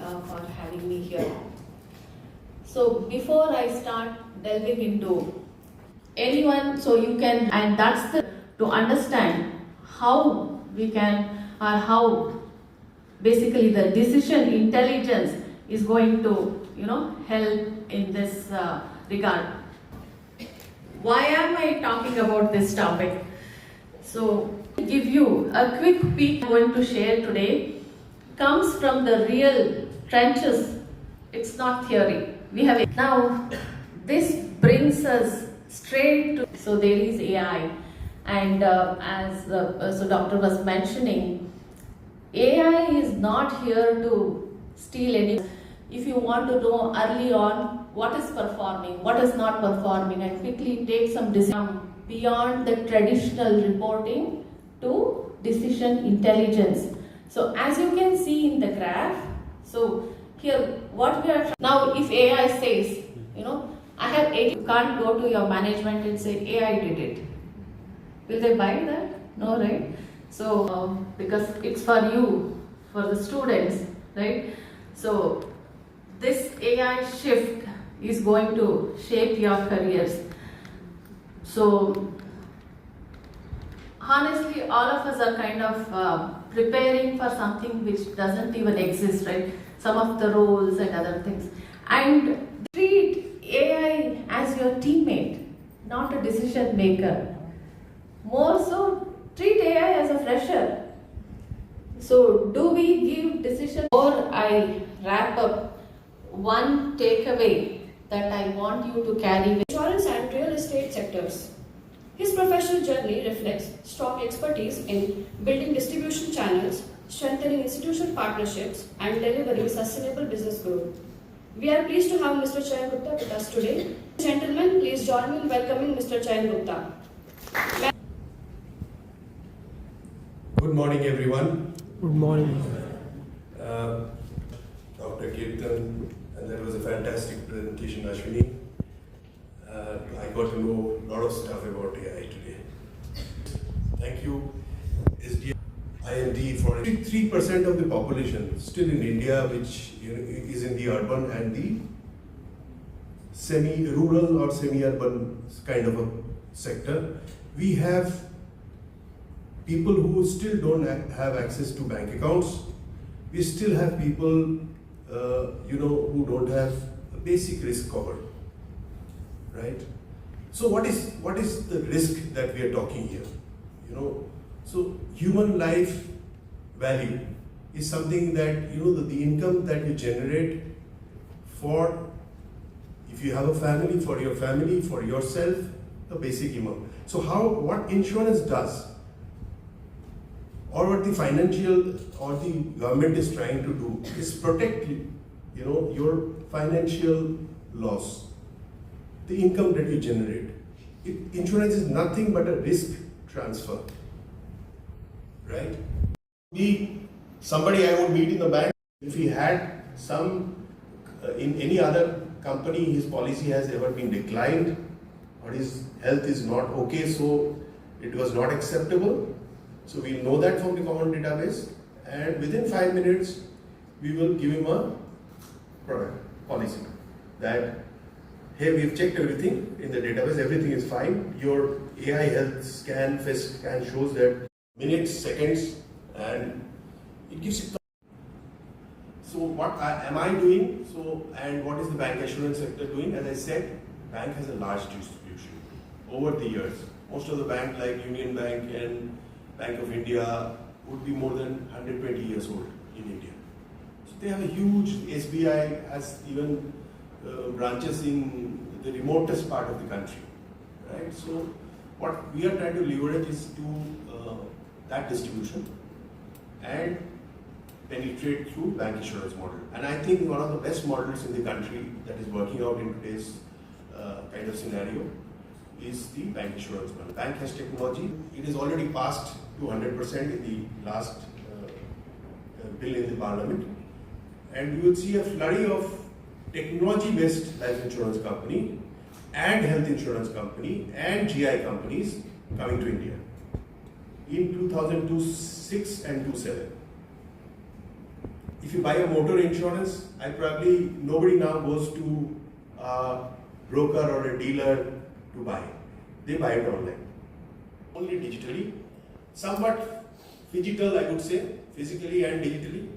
for having me here. So before I start delving into anyone, so you can, and that's to understand how we can, or how basically the decision intelligence is going to, help in this regard. Why am I talking about this topic? So, to give you a quick peek I'm going to share today comes from the real trenches. It's not theory. We have now. This brings us straight to. So there is AI, and as so Doctor was mentioning, AI is not here to steal any. If you want to know early on what is performing, what is not performing, and quickly take some decision beyond the traditional reporting to decision intelligence. So as you can see in the graph, so here what we are now, if AI says, I have 8, you can't go to your management and say AI did it. Will they buy that? No, right? So because it's for you, for the students, right? So this AI shift is going to shape your careers. So honestly, all of us are kind of preparing for something which doesn't even exist, right? Some of the roles and other things. And treat AI as your teammate, not a decision maker. More so, treat AI as a fresher. So do we give decision? Or I wrap up, one takeaway that I want you to carry with insurance and real estate sectors. His professional journey reflects strong expertise in building distribution channels, strengthening institutional partnerships, and delivering sustainable business growth. We are pleased to have Mr. Chayan Gupta with us today. Gentlemen, please join me in welcoming Mr. Chayan Gupta. Good morning, everyone. Good morning. Dr. Kirtan, and that was a fantastic presentation, Ashwini. I got to know a lot of stuff about AI today. Thank you, SDMIMD, for 3% of the population still in India, which is in the urban and the semi-rural or semi-urban kind of a sector. We have people who still don't have access to bank accounts. We still have people, who don't have a basic risk cover, right? So what is the risk that we are talking here? So human life value is something that, the income that you generate for, if you have a family, for your family, for yourself, a basic income. So what insurance does, or what the financial or the government is trying to do, is protect your financial loss, the income that you generate. Insurance is nothing but a risk transfer, right? Somebody I would meet in the bank, if he had some in any other company, his policy has ever been declined, or his health is not okay, so it was not acceptable. So we know that from the common database, and within 5 minutes, we will give him a product policy that, hey, we've checked everything in the database, everything is fine. Your AI health scan, face scan shows that minutes, seconds, and it gives you. So what am I doing? And what is the bank assurance sector doing? As I said, bank has a large distribution over the years. Most of the bank, like Union Bank and Bank of India, would be more than 120 years old in India. So they have a huge, SBI has even branches in the remotest part of the country, right? So what we are trying to leverage is to that distribution and penetrate through bank insurance model. And I think one of the best models in the country that is working out in today's kind of scenario is the bank insurance model. Bank has technology. It is already passed to 100% in the last bill in the parliament. And you will see a flurry of technology-based life insurance company and health insurance company and GI companies coming to India in 2006 and 2007. if you buy a motor insurance, nobody now goes to a broker or a dealer to buy. They buy it online. Only digitally, somewhat phygital, I would say, physically and digitally.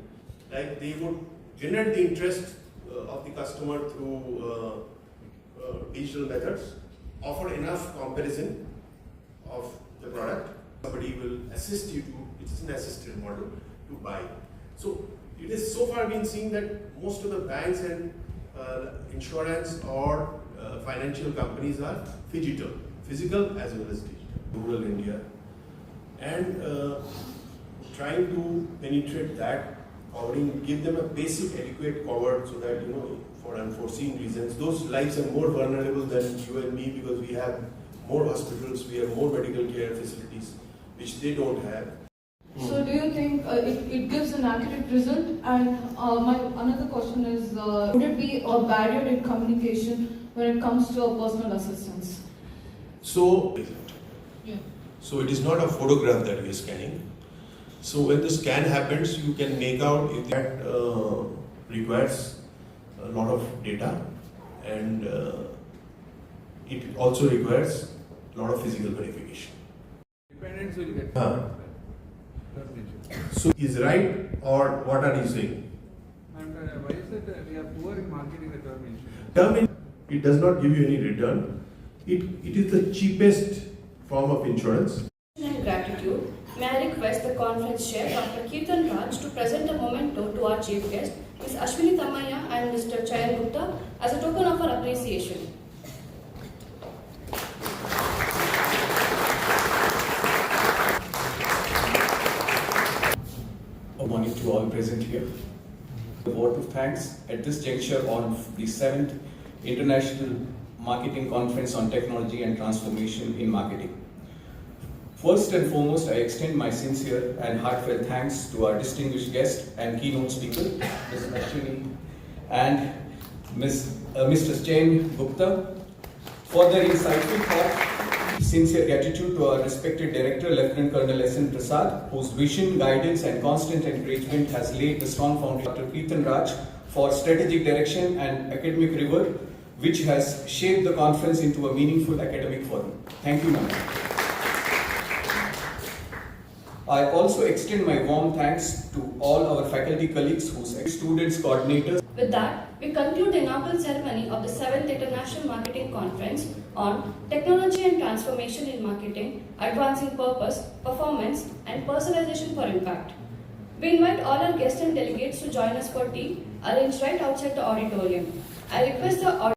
Like they would generate the interest of the customer through digital methods, offer enough comparison of the product. Somebody will assist you to, it is an assisted model, to buy. So it has so far been seen that most of the banks and insurance or financial companies are physical as well as digital. Rural India, and trying to penetrate that, covering, give them a basic adequate cover so that, for unforeseen reasons, those lives are more vulnerable than you and me, because we have more hospitals, we have more medical care facilities, which they don't have. So do you think it gives an accurate result? And my another question is, would it be a barrier in communication when it comes to a personal assistance? So it is not a photograph that we are scanning. So when the scan happens, you can make out if that requires a lot of data, and it also requires a lot of physical verification. Dependents will get term insurance. So is right, or what are you saying? And why is it we are poor in marketing the term insurance? It does not give you any return. It is the cheapest form of insurance. And gratitude, may I request the conference chair, Dr. Kirtan Raj, to present a memento to our chief guest, Ms. Ashwini Tamaya and Mr. Chayan Gupta, as a token of our appreciation. Good morning to all present here. A vote of thanks at this juncture on the 7th International Marketing Conference on Technology and Transformation in Marketing. First and foremost, I extend my sincere and heartfelt thanks to our distinguished guest and keynote speaker, Ms. Ashwini, and Mr. Chayan Gupta, for their insightful thought. Sincere gratitude to our respected Director, Lieutenant Colonel S.N. Prasad, whose vision, guidance, and constant encouragement has laid the strong foundation. Dr. Kirtan Raj, for strategic direction and academic rigor, which has shaped the conference into a meaningful academic forum. Thank you, ma'am. I also extend my warm thanks to all our faculty colleagues, whose students, coordinators. With that, we conclude the inaugural ceremony of the 7th International Marketing Conference on Technology and Transformation in Marketing, Advancing Purpose, Performance, and Personalization for Impact. We invite all our guests and delegates to join us for tea, arranged right outside the auditorium. I request the